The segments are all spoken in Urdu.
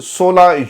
16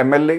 MLA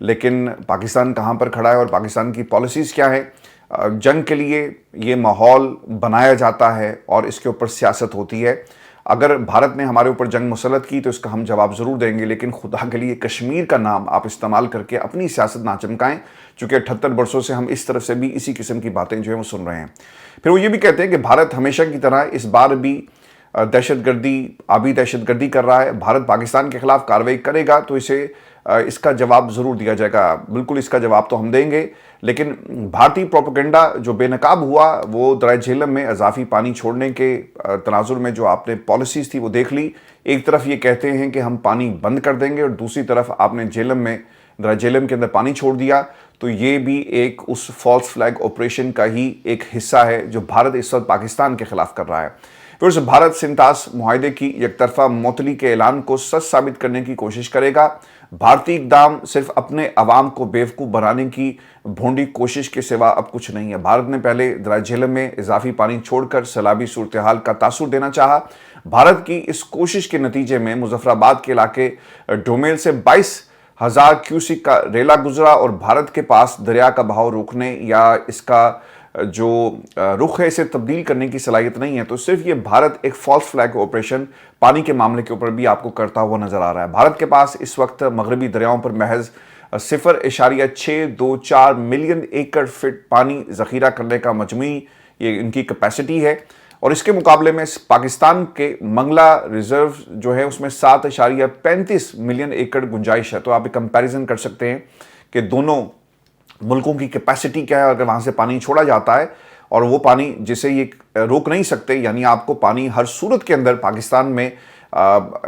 لیکن پاکستان کہاں پر کھڑا ہے اور پاکستان کی پالیسیز کیا ہیں؟ جنگ کے لیے یہ ماحول بنایا جاتا ہے اور اس کے اوپر سیاست ہوتی ہے۔ اگر بھارت نے ہمارے اوپر جنگ مسلط کی تو اس کا ہم جواب ضرور دیں گے، لیکن خدا کے لیے کشمیر کا نام آپ استعمال کر کے اپنی سیاست نہ چمکائیں، چونکہ 78 برسوں سے ہم اس طرف سے بھی اسی قسم کی باتیں جو ہیں وہ سن رہے ہیں۔ پھر وہ یہ بھی کہتے ہیں کہ بھارت ہمیشہ کی طرح اس بار بھی دہشت گردی، آبی دہشت گردی کر رہا ہے۔ بھارت پاکستان کے خلاف کارروائی کرے گا تو اس کا جواب ضرور دیا جائے گا۔ بالکل اس کا جواب تو ہم دیں گے، لیکن بھارتی پروپیگنڈا جو بے نقاب ہوا وہ دریائے جہلم میں اضافی پانی چھوڑنے کے تناظر میں جو آپ نے پالیسیز تھی وہ دیکھ لی۔ ایک طرف یہ کہتے ہیں کہ ہم پانی بند کر دیں گے اور دوسری طرف آپ نے دریائے جہلم کے اندر پانی چھوڑ دیا، تو یہ بھی ایک اس فالس فلیگ آپریشن کا ہی ایک حصہ ہے جو بھارت اس وقت پاکستان کے خلاف کر رہا ہے۔ پھر سے بھارت سنتاس معاہدے کی یک طرفہ معطلی کے اعلان کو سچ ثابت کرنے کی کوشش کرے گا۔ بھارتی اقدام صرف اپنے عوام کو بیوقوف بنانے کی بھونڈی کوشش کے سوا اب کچھ نہیں ہے۔ بھارت نے پہلے دریائے جہلم میں اضافی پانی چھوڑ کر سیلابی صورتحال کا تاثر دینا چاہا۔ بھارت کی اس کوشش کے نتیجے میں مظفر آباد کے علاقے ڈومیل سے 22,000 کیوسک کا ریلا گزرا اور بھارت کے پاس دریا کا بہاؤ روکنے یا اس کا جو رخ ہے اسے تبدیل کرنے کی صلاحیت نہیں ہے، تو صرف یہ بھارت ایک فالس فلیگ آپریشن پانی کے معاملے کے اوپر بھی آپ کو کرتا ہوا نظر آ رہا ہے۔ بھارت کے پاس اس وقت مغربی دریاؤں پر محض 0.624 ملین ایکڑ فٹ پانی ذخیرہ کرنے کا مجموعی یہ ان کی کیپیسٹی ہے، اور اس کے مقابلے میں پاکستان کے منگلہ ریزرو جو ہے اس میں 7.35 ملین ایکڑ گنجائش ہے۔ تو آپ ایک کمپیریزن کر سکتے ہیں کہ دونوں ملکوں کی کیپیسٹی کیا ہے، اگر وہاں سے پانی چھوڑا جاتا ہے اور وہ پانی جسے یہ روک نہیں سکتے، یعنی آپ کو پانی ہر صورت کے اندر پاکستان میں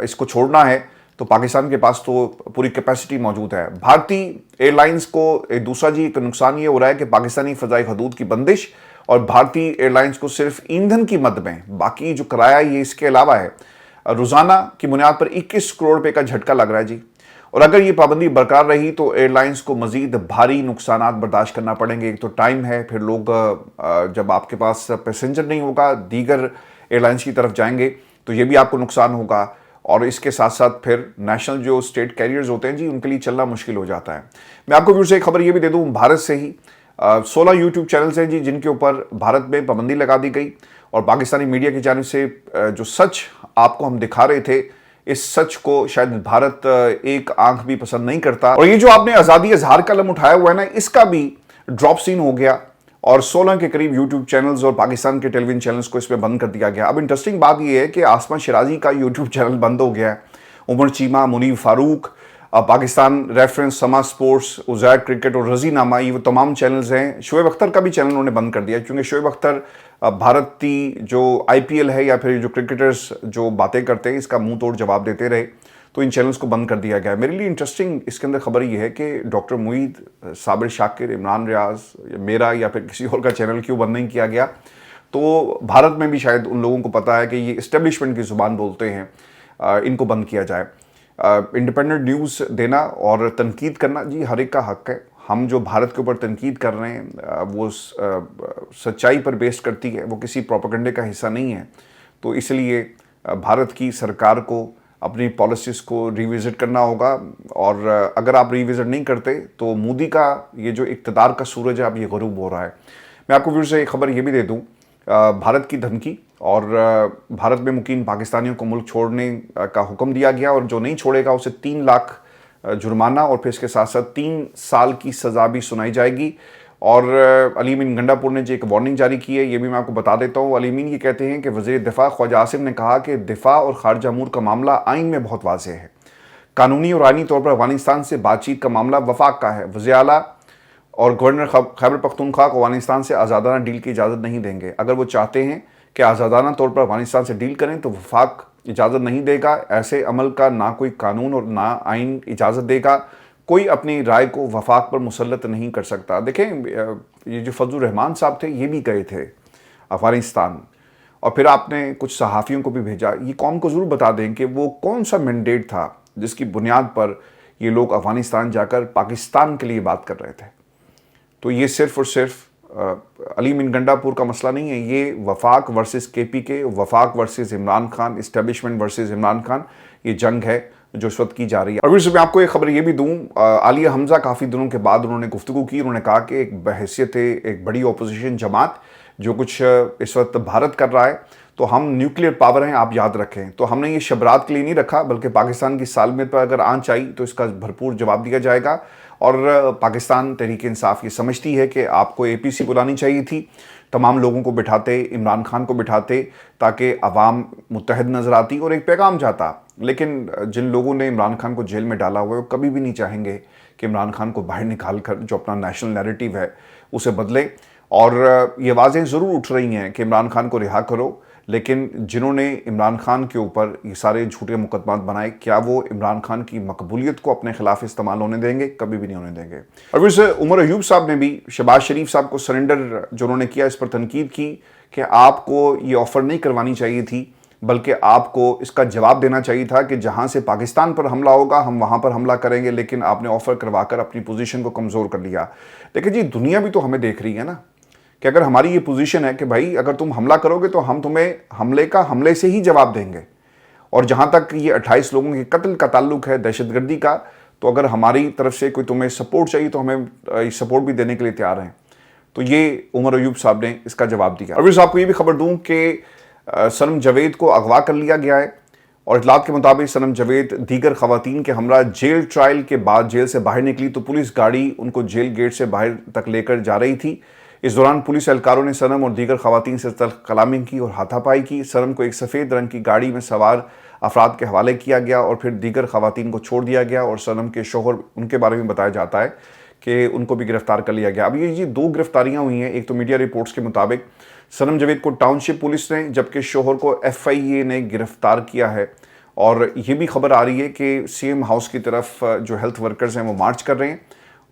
اس کو چھوڑنا ہے، تو پاکستان کے پاس تو پوری کیپیسٹی موجود ہے۔ بھارتی ایئر لائنز کو ایک دوسرا ایک نقصان یہ ہو رہا ہے کہ پاکستانی فضائی حدود کی بندش اور بھارتی ایئر لائنز کو صرف ایندھن کی مد میں باقی جو کرایہ یہ اس کے علاوہ ہے، روزانہ کی بنیاد پر 21 کروڑ روپے کا جھٹکا لگ رہا ہے جی۔ اور اگر یہ پابندی برقرار رہی تو ایئر لائنز کو مزید بھاری نقصانات برداشت کرنا پڑیں گے۔ ایک تو ٹائم ہے، پھر لوگ جب آپ کے پاس پیسنجر نہیں ہوگا دیگر ایئر لائنز کی طرف جائیں گے تو یہ بھی آپ کو نقصان ہوگا، اور اس کے ساتھ ساتھ پھر نیشنل جو اسٹیٹ کیریئرز ہوتے ہیں جی ان کے لیے چلنا مشکل ہو جاتا ہے۔ میں آپ کو پھر سے ایک خبر یہ بھی دے دوں، بھارت سے ہی 16 یوٹیوب چینلز ہیں جی جن کے اوپر بھارت میں پابندی لگا دی گئی، اور پاکستانی میڈیا کی جانب سے جو سچ آپ کو ہم دکھا رہے تھے اس سچ کو شاید بھارت ایک آنکھ بھی پسند نہیں کرتا، اور یہ جو آپ نے آزادی اظہار کا قلم اٹھایا ہوا ہے نا، اس کا بھی ڈراپ سین ہو گیا اور 16 کے قریب یوٹیوب چینلز اور پاکستان کے ٹیلی ویژن چینلز کو اس میں بند کر دیا گیا۔ اب انٹرسٹنگ بات یہ ہے کہ آسما شیرازی کا یوٹیوب چینل بند ہو گیا ہے، عمر چیمہ، منیب فاروق، پاکستان ریفرنس، سما سپورٹس، عزیر کرکٹ اور رضی نامہ، یہ وہ تمام چینلز ہیں۔ شعیب اختر کا بھی چینل انہوں نے بند کر دیا، کیونکہ شعیب اختر بھارتی جو IPL ہے یا پھر جو کرکٹرز جو باتیں کرتے ہیں اس کا منہ توڑ جواب دیتے رہے، تو ان چینلز کو بند کر دیا گیا۔ میرے لیے انٹرسٹنگ اس کے اندر خبر یہ ہے کہ ڈاکٹر معید، صابر شاکر، عمران ریاض، میرا یا پھر کسی اور کا چینل کیوں بند نہیں کیا گیا؟ تو بھارت میں بھی شاید ان لوگوں کو پتا ہے کہ یہ اسٹیبلشمنٹ کی زبان بولتے ہیں، ان کو بند کیا جائے۔ انڈیپینڈنٹ نیوز دینا اور تنقید کرنا جی ہر ایک کا حق ہے۔ ہم جو بھارت کے اوپر تنقید کر رہے ہیں وہ سچائی پر بیس کرتی ہے، وہ کسی پروپیگنڈے کا حصہ نہیں ہے، تو اس لیے بھارت کی سرکار کو اپنی پالیسیز کو ریوزٹ کرنا ہوگا، اور اگر آپ ریوزٹ نہیں کرتے تو مودی کا یہ جو اقتدار کا سورج ہے اب یہ غروب ہو رہا ہے۔ میں آپ کو پھر سے ایک خبر یہ بھی دے دوں، بھارت کی دھمکی اور بھارت میں مقیم پاکستانیوں کو ملک چھوڑنے کا حکم دیا گیا، اور جو نہیں چھوڑے گا اسے 3 لاکھ جرمانہ اور پھر اس کے ساتھ ساتھ 3 سال کی سزا بھی سنائی جائے گی۔ اور علی امین گنڈا پور نے جو ایک وارننگ جاری کی ہے یہ بھی میں آپ کو بتا دیتا ہوں۔ علی امین یہ کہتے ہیں کہ وزیر دفاع خواجہ عاصم نے کہا کہ دفاع اور خارجہ امور کا معاملہ آئین میں بہت واضح ہے، قانونی اور آئینی طور پر افغانستان سے بات چیت کا معاملہ وفاق کا ہے۔ وزیر اعلیٰ اور گورنر خیبر پختونخوا کو افغانستان سے آزادانہ ڈیل کی اجازت نہیں دیں گے۔ اگر وہ چاہتے ہیں کہ آزادانہ طور پر افغانستان سے ڈیل کریں تو وفاق اجازت نہیں دے گا۔ ایسے عمل کا نہ کوئی قانون اور نہ آئین اجازت دے گا۔ کوئی اپنی رائے کو وفاق پر مسلط نہیں کر سکتا۔ دیکھیں یہ جو فضل الرحمان صاحب تھے یہ بھی گئے تھے افغانستان، اور پھر آپ نے کچھ صحافیوں کو بھی بھیجا۔ یہ قوم کو ضرور بتا دیں کہ وہ کون سا مینڈیٹ تھا جس کی بنیاد پر یہ لوگ افغانستان جا کر پاکستان کے لیے بات کر رہے تھے۔ تو یہ صرف اور صرف علی امین گنڈا پور کا مسئلہ نہیں ہے، یہ وفاق ورسز KPK، وفاق versus Imran Khan, establishment versus Imran Khan, یہ جنگ ہے جو اس وقت کی جا رہی ہے۔ اور پھر میں آپ کو ایک خبر یہ بھی دوں، عالیہ حمزہ کافی دنوں کے بعد انہوں نے گفتگو کی، انہوں نے کہا کہ ایک بحیثیت ایک بڑی اپوزیشن جماعت جو کچھ اس وقت بھارت کر رہا ہے، تو ہم نیوکلیئر پاور ہیں، آپ یاد رکھیں۔ تو ہم نے یہ شبرات کے لیے نہیں رکھا، بلکہ پاکستان کی سالمیت پر اگر آنچ آئی تو اس کا بھرپور جواب دیا جائے گا۔ اور پاکستان تحریک انصاف یہ سمجھتی ہے کہ آپ کو APC بلانی چاہیے تھی، تمام لوگوں کو بٹھاتے، عمران خان کو بٹھاتے، تاکہ عوام متحد نظر آتی اور ایک پیغام جاتا۔ لیکن جن لوگوں نے عمران خان کو جیل میں ڈالا ہوا ہے وہ کبھی بھی نہیں چاہیں گے کہ عمران خان کو باہر نکال کر جو اپنا نیشنل نیریٹیو ہے اسے بدلے۔ اور یہ آوازیں ضرور اٹھ رہی ہیں کہ عمران خان کو رہا کرو، لیکن جنہوں نے عمران خان کے اوپر یہ سارے جھوٹے مقدمات بنائے، کیا وہ عمران خان کی مقبولیت کو اپنے خلاف استعمال ہونے دیں گے؟ کبھی بھی نہیں ہونے دیں گے۔ اور پھر سے عمر ایوب صاحب نے بھی شہباز شریف صاحب کو سرنڈر جو انہوں نے کیا اس پر تنقید کی کہ آپ کو یہ آفر نہیں کروانی چاہیے تھی، بلکہ آپ کو اس کا جواب دینا چاہیے تھا کہ جہاں سے پاکستان پر حملہ ہوگا ہم وہاں پر حملہ کریں گے، لیکن آپ نے آفر کروا کر اپنی پوزیشن کو کمزور کر لیا۔ لیکن جی دنیا بھی تو ہمیں دیکھ رہی ہے نا کہ اگر ہماری یہ پوزیشن ہے کہ بھائی اگر تم حملہ کرو گے تو ہم تمہیں حملے سے ہی جواب دیں گے، اور جہاں تک یہ 28 لوگوں کے قتل کا تعلق ہے دہشت گردی کا، تو اگر ہماری طرف سے کوئی تمہیں سپورٹ چاہیے تو ہمیں سپورٹ بھی دینے کے لیے تیار ہیں۔ تو یہ عمر ایوب صاحب نے اس کا جواب دیا۔ اور پھر آپ کو یہ بھی خبر دوں کہ صنم جاوید کو اغوا کر لیا گیا ہے، اور اطلاعات کے مطابق صنم جاوید دیگر خواتین کے ہمراہ جیل ٹرائل کے بعد جیل سے باہر نکلی تو پولیس گاڑی ان کو جیل گیٹ سے باہر تک لے کر جا رہی تھی۔ اس دوران پولیس اہلکاروں نے صنم اور دیگر خواتین سے تلخ کلامی کی اور ہاتھا پائی کی۔ صنم کو ایک سفید رنگ کی گاڑی میں سوار افراد کے حوالے کیا گیا اور پھر دیگر خواتین کو چھوڑ دیا گیا، اور صنم کے شوہر ان کے بارے میں بتایا جاتا ہے کہ ان کو بھی گرفتار کر لیا گیا۔ اب یہ 2 گرفتاریاں ہوئی ہیں۔ ایک تو میڈیا رپورٹس کے مطابق صنم جاوید کو ٹاؤن شپ پولیس نے، جبکہ شوہر کو FIA نے گرفتار کیا ہے، اور یہ بھی خبر آ رہی ہے کہ CM ہاؤس کی طرف جو ہیلتھ ورکرز ہیں وہ مارچ کر رہے ہیں،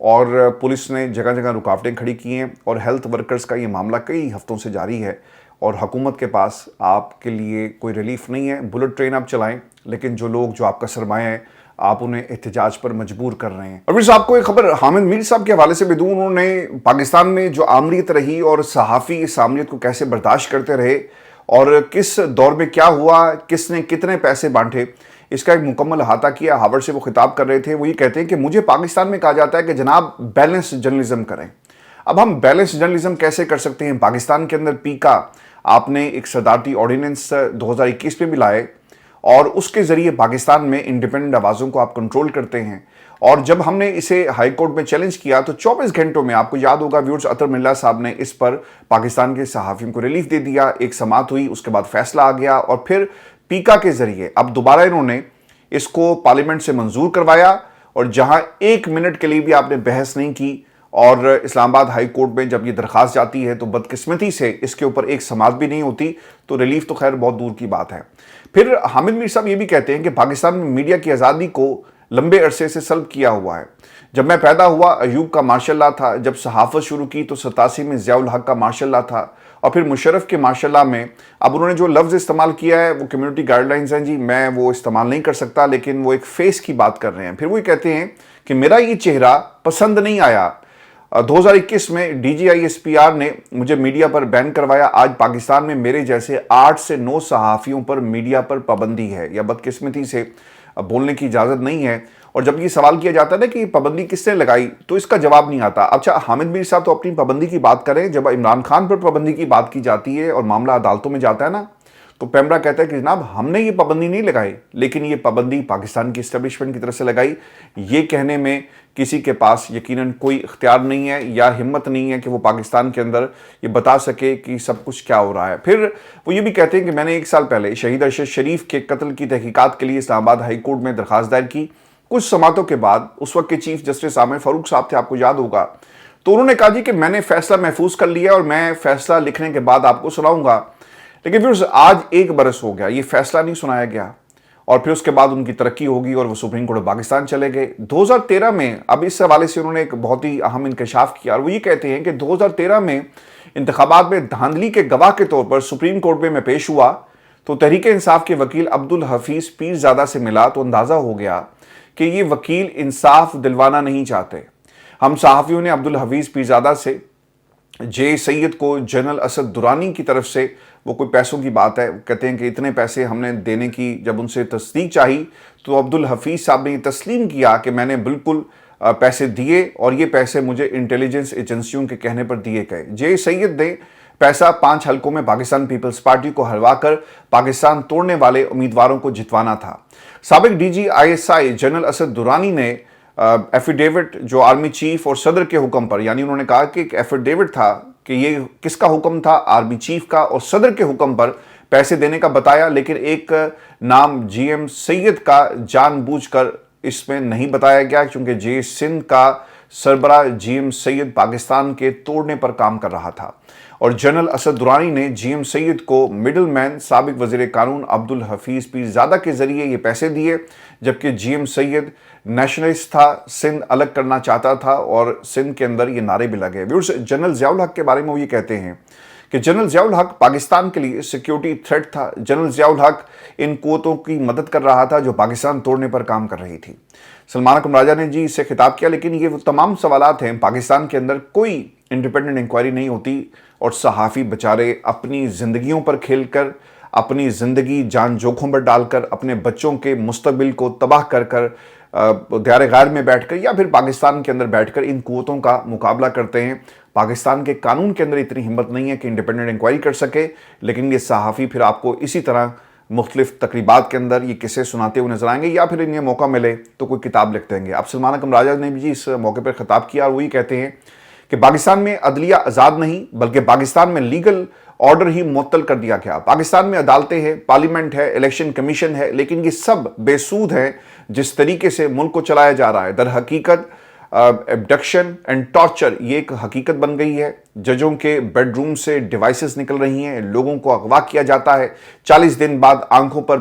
اور پولیس نے جگہ جگہ رکاوٹیں کھڑی کی ہیں، اور ہیلتھ ورکرز کا یہ معاملہ کئی ہفتوں سے جاری ہے، اور حکومت کے پاس آپ کے لیے کوئی ریلیف نہیں ہے۔ بلٹ ٹرین آپ چلائیں، لیکن جو لوگ جو آپ کا سرمایہ ہے آپ انہیں احتجاج پر مجبور کر رہے ہیں۔ اور پھر آپ کو ایک خبر حامد میر صاحب کے حوالے سے بھی دوں، انہوں نے پاکستان میں جو آمریت رہی اور صحافی اس آمریت کو کیسے برداشت کرتے رہے اور کس دور میں کیا ہوا، کس نے کتنے پیسے بانٹے، اس کا ایک مکمل احاطہ کیا۔ ہارورڈ سے وہ خطاب کر رہے تھے، وہ یہ کہتے ہیں کہ مجھے پاکستان میں کہا جاتا ہے کہ جناب بیلنس جرنلزم کریں۔ اب ہم بیلنس جرنلزم کیسے کر سکتے ہیں؟ پاکستان کے اندر پیکا آپ نے ایک صدارتی آرڈیننس 2021 میں بھی لائے، اور اس کے ذریعے پاکستان میں انڈیپینڈنٹ آوازوں کو آپ کنٹرول کرتے ہیں، اور جب ہم نے اسے ہائی کورٹ میں چیلنج کیا تو 24 گھنٹوں میں آپ کو یاد ہوگا ویورز عطر ملا صاحب نے اس پر پاکستان کے صحافیوں کو ریلیف دے دیا، ایک سماعت ہوئی، اس کے بعد فیصلہ آ گیا، اور پھر پیکا کے ذریعے اب دوبارہ انہوں نے اس کو پارلیمنٹ سے منظور کروایا، اور جہاں 1 منٹ کے لیے بھی آپ نے بحث نہیں کی، اور اسلام آباد ہائی کورٹ میں جب یہ درخواست جاتی ہے تو بدقسمتی سے اس کے اوپر ایک سماعت بھی نہیں ہوتی، تو ریلیف تو خیر بہت دور کی بات ہے۔ پھر حامد میر صاحب یہ بھی کہتے ہیں کہ پاکستان میں میڈیا کی آزادی کو لمبے عرصے سے سلب کیا ہوا ہے۔ جب میں پیدا ہوا ایوب کا ماشاء اللہ تھا، جب صحافت شروع کی تو 87 میں ضیاء الحق کا ماشاء اللہ تھا، اور پھر مشرف کے ماشاء اللہ میں اب انہوں نے جو لفظ استعمال کیا ہے وہ کمیونٹی گائیڈ لائنز ہیں، جی میں وہ استعمال نہیں کر سکتا، لیکن وہ ایک فیس کی بات کر رہے ہیں۔ پھر وہ کہتے ہیں کہ میرا یہ چہرہ پسند نہیں آیا۔ 2021 میں DGISPR نے مجھے میڈیا پر بین کروایا۔ آج پاکستان میں میرے جیسے 8 سے 9 صحافیوں پر میڈیا پر پابندی ہے، یا بدقسمتی سے بولنے کی اجازت نہیں ہے۔ اور جب یہ سوال کیا جاتا ہے نا کہ پابندی کس نے لگائی تو اس کا جواب نہیں آتا۔ اچھا حامد میر صاحب تو اپنی پابندی کی بات کریں، جب عمران خان پر پابندی کی بات کی جاتی ہے اور معاملہ عدالتوں میں جاتا ہے نا تو پیمرا کہتا ہے کہ جناب ہم نے یہ پابندی نہیں لگائی، لیکن یہ پابندی پاکستان کی اسٹیبلشمنٹ کی طرف سے لگائی۔ یہ کہنے میں کسی کے پاس یقیناً کوئی اختیار نہیں ہے یا ہمت نہیں ہے کہ وہ پاکستان کے اندر یہ بتا سکے کہ سب کچھ کیا ہو رہا ہے۔ پھر وہ یہ بھی کہتے ہیں کہ میں نے 1 سال پہلے شہید ارشد شریف کے قتل کی تحقیقات کے لیے اسلام آباد ہائی کورٹ میں درخواست دائر کی۔ کچھ سماعتوں کے بعد اس وقت کے چیف جسٹس عامر فاروق صاحب تھے، آپ کو یاد ہوگا، تو انہوں نے کہا جی کہ میں نے فیصلہ محفوظ کر لیا اور میں فیصلہ لکھنے کے بعد آپ کو سناؤں گا۔ لیکن پھر آج 1 برس ہو گیا، یہ فیصلہ نہیں سنایا گیا، اور پھر اس کے بعد ان کی ترقی ہوگی اور وہ سپریم کورٹ پاکستان چلے گئے۔ 2013 میں اب اس حوالے سے انہوں نے ایک بہت ہی اہم انکشاف کیا، اور وہ یہ کہتے ہیں کہ 2013 میں انتخابات میں دھاندلی کے گواہ کے طور پر سپریم کورٹ میں پیش ہوا تو تحریک انصاف کے وکیل عبدالحفیظ پیرزادہ سے ملا تو اندازہ ہو گیا کہ یہ وکیل انصاف دلوانا نہیں چاہتے۔ ہم صحافیوں نے عبدالحفیظ پیرزادہ سے جے سید کو جنرل اسد درانی کی طرف سے وہ کوئی پیسوں کی بات ہے، کہتے ہیں کہ اتنے پیسے ہم نے دینے کی جب ان سے تصدیق چاہی تو عبدالحفیظ صاحب نے یہ تسلیم کیا کہ میں نے بالکل پیسے دیے اور یہ پیسے مجھے انٹیلیجنس ایجنسیوں کے کہنے پر دیے گئے۔ جے سید نے پیسہ 5 حلقوں میں پاکستان پیپلز پارٹی کو ہروا کر پاکستان توڑنے والے امیدواروں کو جتوانا تھا۔ سابق D G I S I general Asad Durrani نے ایفیڈیوٹ جو آرمی چیف اور صدر کے حکم پر، یعنی انہوں نے کہا کہ ایک ایفیڈیوٹ تھا کہ یہ کس کا حکم تھا، آرمی چیف کا اور صدر کے حکم پر پیسے دینے کا بتایا، لیکن ایک نام جی ایم سید کا جان بوجھ کر اس میں نہیں بتایا گیا، کیونکہ جے سندھ کا سربراہ جی ایم سید پاکستان کے توڑنے پر کام کر رہا تھا، اور جنرل اسد درانی نے جی ایم سید کو مڈل مین سابق وزیر قانون عبدالحفیظ پیرزادہ کے ذریعے یہ پیسے دیے، جبکہ جی ایم سید نیشنلسٹ تھا، سندھ الگ کرنا چاہتا تھا اور سندھ کے اندر یہ نعرے بھی لگے۔ جنرل ضیاء الحق کے بارے میں وہ یہ کہتے ہیں کہ جنرل ضیاء الحق پاکستان کے لیے سیکیورٹی تھریٹ تھا۔ جنرل ضیاء الحق ان قوتوں کی مدد کر رہا تھا جو پاکستان توڑنے پر کام کر رہی تھی۔ سلمان اکرم راجہ نے جی اس سے خطاب کیا، لیکن یہ وہ تمام سوالات ہیں، پاکستان کے اندر کوئی انڈیپینڈنٹ انکوائری نہیں ہوتی اور صحافی بیچارے اپنی زندگیوں پر کھیل کر، اپنی زندگی جان جوکھوں پر ڈال کر، اپنے بچوں کے مستقبل کو تباہ کر کر دیار غیر میں بیٹھ کر یا پھر پاکستان کے اندر بیٹھ کر ان قوتوں کا مقابلہ کرتے ہیں۔ پاکستان کے قانون کے اندر اتنی ہمت نہیں ہے کہ انڈیپینڈنٹ انکوائری کر سکے، لیکن یہ صحافی پھر آپ کو اسی طرح مختلف تقریبات کے اندر یہ قصے سناتے ہوئے نظر آئیں گے، یا پھر انہیں موقع ملے تو کوئی کتاب لکھ دیں گے۔ اب سلمان اکرم راجہ نے بھی اس موقع پر خطاب کیا اور وہی کہتے ہیں کہ پاکستان میں عدلیہ آزاد نہیں بلکہ پاکستان میں لیگل آرڈر ہی معطل کر دیا گیا۔ پاکستان میں عدالتیں ہیں، پارلیمنٹ ہے، الیکشن کمیشن ہے، لیکن یہ سب بے سود ہیں جس طریقے سے ملک کو چلایا جا رہا ہے۔ در حقیقت ایبڈکشن اینڈ ٹارچر یہ ایک حقیقت بن گئی ہے۔ ججوں کے بیڈ روم سے ڈیوائسز نکل رہی ہیں، لوگوں کو اغوا کیا جاتا ہے، 40 دن بعد آنکھوں پر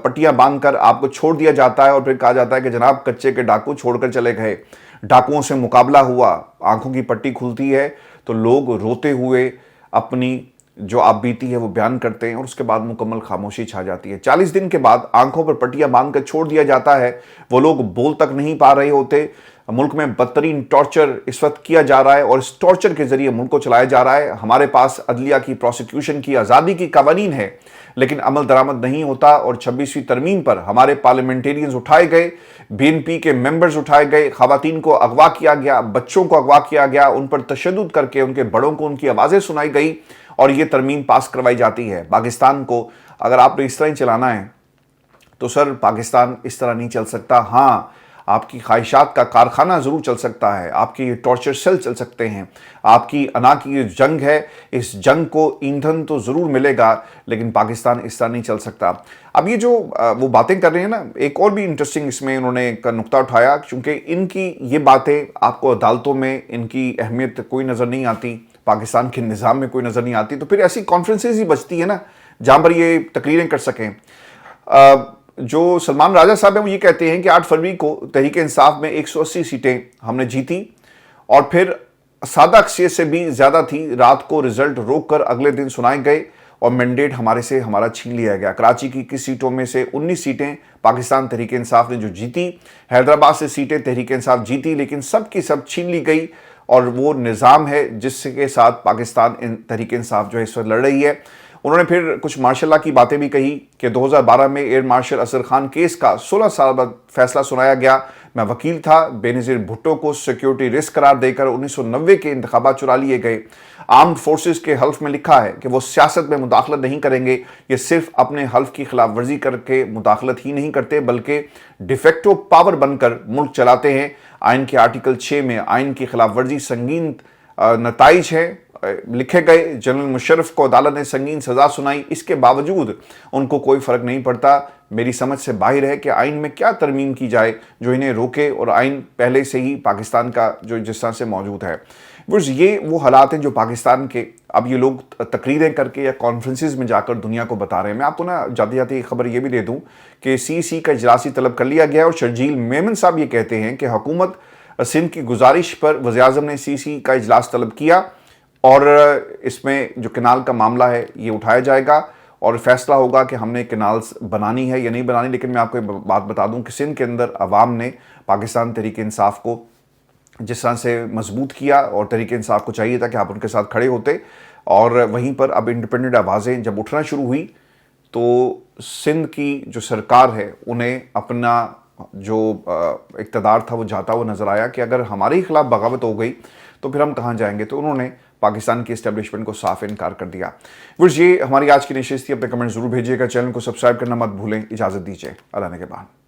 پٹیاں باندھ کر آپ کو چھوڑ دیا جاتا ہے اور پھر کہا جاتا ہے کہ جناب کچے کے ڈاکو چھوڑ کر چلے گئے۔ ڈاکوؤں سے مقابلہ ہوا، آنکھوں کی پٹی کھلتی ہے تو لوگ روتے ہوئے اپنی جو آپ بیتی ہے وہ بیان کرتے ہیں اور اس کے بعد مکمل خاموشی چھا جاتی ہے۔ 40 دن کے بعد آنکھوں پر پٹیاں باندھ کر چھوڑ دیا جاتا ہے، وہ لوگ بول تک نہیں پا رہے ہوتے۔ ملک میں بدترین ٹارچر اس وقت کیا جا رہا ہے اور اس ٹارچر کے ذریعے ملک کو چلایا جا رہا ہے۔ ہمارے پاس عدلیہ کی، پروسیکیوشن کی آزادی کی قوانین ہے، لیکن عمل درآمد نہیں ہوتا، اور 26ویں ترمیم پر ہمارے پارلیمنٹیرینز اٹھائے گئے، بی این پی کے ممبرز اٹھائے گئے، خواتین کو اغوا کیا گیا، بچوں کو اغوا کیا گیا، ان پر تشدد کر کے ان کے بڑوں کو ان کی آوازیں سنائی گئی اور یہ ترمیم پاس کروائی جاتی ہے۔ پاکستان کو اگر آپ نے اس طرح ہی چلانا ہے تو سر پاکستان اس طرح نہیں چل سکتا۔ ہاں، آپ کی خواہشات کا کارخانہ ضرور چل سکتا ہے، آپ کی ٹارچر سیل چل سکتے ہیں، آپ کی انا کی یہ جنگ ہے، اس جنگ کو ایندھن تو ضرور ملے گا، لیکن پاکستان اس طرح نہیں چل سکتا۔ اب یہ جو وہ باتیں کر رہے ہیں نا، ایک اور بھی انٹرسٹنگ اس میں انہوں نے ایک نقطہ اٹھایا، کیونکہ ان کی یہ باتیں آپ کو عدالتوں میں ان کی اہمیت کوئی نظر نہیں آتی، پاکستان کے نظام میں کوئی نظر نہیں آتی، تو پھر ایسی کانفرنسز ہی بچتی ہیں نا جہاں پر یہ تقریریں کر سکیں۔ جو سلمان راجہ صاحب ہیں وہ یہ کہتے ہیں کہ 8 فروری کو تحریک انصاف میں 180 سیٹیں ہم نے جیتی، اور پھر سادہ اکثریت سے بھی زیادہ تھی، رات کو رزلٹ روک کر اگلے دن سنائے گئے اور مینڈیٹ ہمارے سے ہمارا چھین لیا گیا۔ کراچی کی 21 سیٹوں میں سے 19 سیٹیں پاکستان تحریک انصاف نے جو جیتی، حیدرآباد سے سیٹیں تحریک انصاف جیتی، لیکن سب کی سب چھین لی گئی، اور وہ نظام ہے جس کے ساتھ پاکستان تحریک انصاف جو ہے اس وقت لڑ رہی ہے۔ انہوں نے پھر کچھ مارشل لا کی باتیں بھی کہی کہ 2012 میں air marshal Asghar Khan case کا 16 سال بعد فیصلہ سنایا گیا، میں وکیل تھا، بے نظیر بھٹو کو سیکیورٹی رسک قرار دے کر 1990 کے انتخابات چرا لیے گئے۔ آرمڈ فورسز کے حلف میں لکھا ہے کہ وہ سیاست میں مداخلت نہیں کریں گے، یہ صرف اپنے حلف کی خلاف ورزی کر کے مداخلت ہی نہیں کرتے بلکہ ڈیفیکٹو پاور بن کر ملک چلاتے ہیں۔ آئین کے آرٹیکل 6 میں آئین کی خلاف ورزی سنگین نتائج ہیں لکھے گئے، جنرل مشرف کو عدالت نے سنگین سزا سنائی، اس کے باوجود ان کو کوئی فرق نہیں پڑتا۔ میری سمجھ سے باہر ہے کہ آئین میں کیا ترمیم کی جائے جو انہیں روکے، اور آئین پہلے سے ہی پاکستان کا جو جس طرح سے موجود ہے۔ یہ وہ حالات ہیں جو پاکستان کے اب یہ لوگ تقریریں کر کے یا کانفرنسز میں جا کر دنیا کو بتا رہے ہیں۔ میں آپ کو جاتے جاتے ایک خبر یہ بھی دے دوں کہ سی کا اجلاس طلب کر لیا گیا، اور شرجیل میمن صاحب یہ کہتے ہیں کہ حکومت سندھ کی گزارش پر وزیر اعظم نے سی کا اجلاس طلب کیا، اور اس میں جو کنال کا معاملہ ہے یہ اٹھایا جائے گا اور فیصلہ ہوگا کہ ہم نے کنالز بنانی ہے یا نہیں بنانی۔ لیکن میں آپ کو ایک بات بتا دوں کہ سندھ کے اندر عوام نے پاکستان تحریک انصاف کو جس طرح سے مضبوط کیا، اور تحریک انصاف کو چاہیے تھا کہ آپ ان کے ساتھ کھڑے ہوتے، اور وہیں پر اب انڈیپینڈنٹ آوازیں جب اٹھنا شروع ہوئی تو سندھ کی جو سرکار ہے انہیں اپنا جو اقتدار تھا وہ جاتا ہوا نظر آیا کہ اگر ہمارے ہی خلاف بغاوت ہو گئی تو پھر ہم کہاں جائیں گے. تو انہوں نے پاکستان کی اسٹیبلشمنٹ کو صاف انکار کر دیا. ویورز یہ ہماری آج کی نشست تھی. اپنے کمنٹ ضرور بھیجیے گا. چینل کو سبسکرائب کرنا مت بھولیں. اجازت دیجیے. اللہ نے کے بعد.